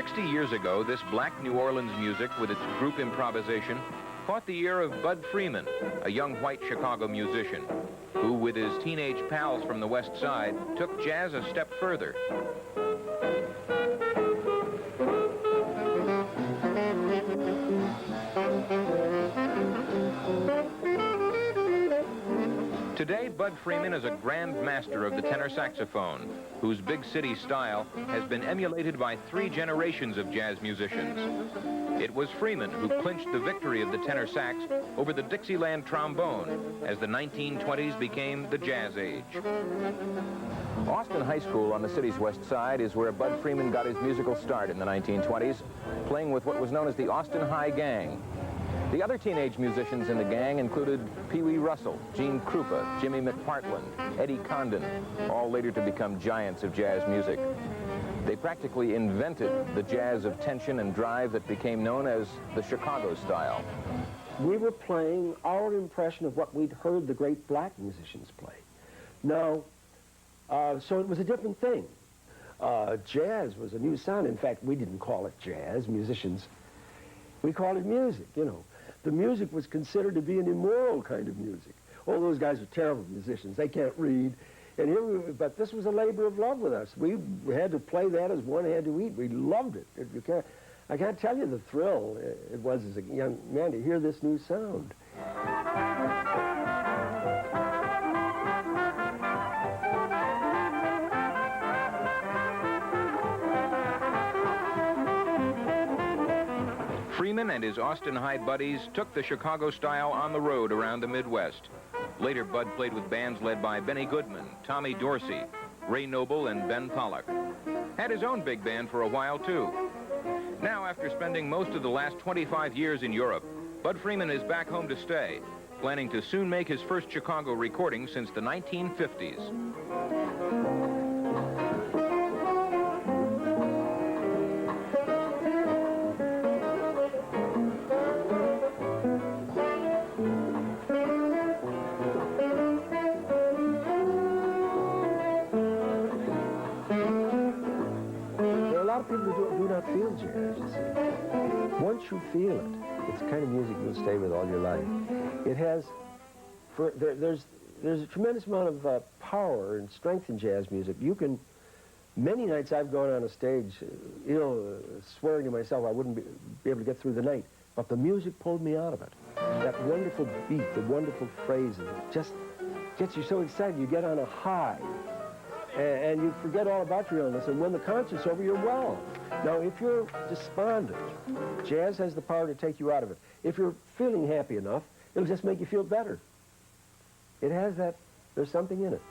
60 years ago, this black New Orleans music, with its group improvisation, caught the ear of Bud Freeman, a young white Chicago musician, who, with his teenage pals from the West Side, took jazz a step further. Today, Bud Freeman is a grand master of the tenor saxophone, whose big city style has been emulated by 3 generations of jazz musicians. It was Freeman who clinched the victory of the tenor sax over the Dixieland trombone as the 1920s became the jazz age. Austin High School on the city's west side is where Bud Freeman got his musical start in the 1920s, playing with what was known as the Austin High Gang. The other teenage musicians in the gang included Pee Wee Russell, Gene Krupa, Jimmy McPartland, Eddie Condon, all later to become giants of jazz music. They practically invented the jazz of tension and drive that became known as the Chicago style. We were playing our impression of what we'd heard the great black musicians play. Now, so it was a different thing. Jazz was a new sound. In fact, we didn't call it jazz, musicians. We called it music, you know. The music was considered to be an immoral kind of music. Oh, those guys are terrible musicians. They can't read. And here we, but this was a labor of love with us. We had to play that as one had to eat. We loved it. I can't tell you the thrill it was as a young man to hear this new sound. Freeman and his Austin High buddies took the Chicago style on the road around the Midwest. Later, Bud played with bands led by Benny Goodman, Tommy Dorsey, Ray Noble, and Ben Pollack. Had his own big band for a while, too. Now, after spending most of the last 25 years in Europe, Bud Freeman is back home to stay, planning to soon make his first Chicago recording since the 1950s. People do not feel jazz, you see. Once you feel it, it's the kind of music you'll stay with all your life. It has, there's a tremendous amount of power and strength in jazz music. You can, many nights I've gone on a stage, swearing to myself I wouldn't be able to get through the night, but the music pulled me out of it. That wonderful beat, the wonderful phrases, it just gets you so excited, you get on a high. And you forget all about your illness, and when the concert's over, you're well. Now, if you're despondent, jazz has the power to take you out of it. If you're feeling happy enough, it'll just make you feel better. It has that, there's something in it.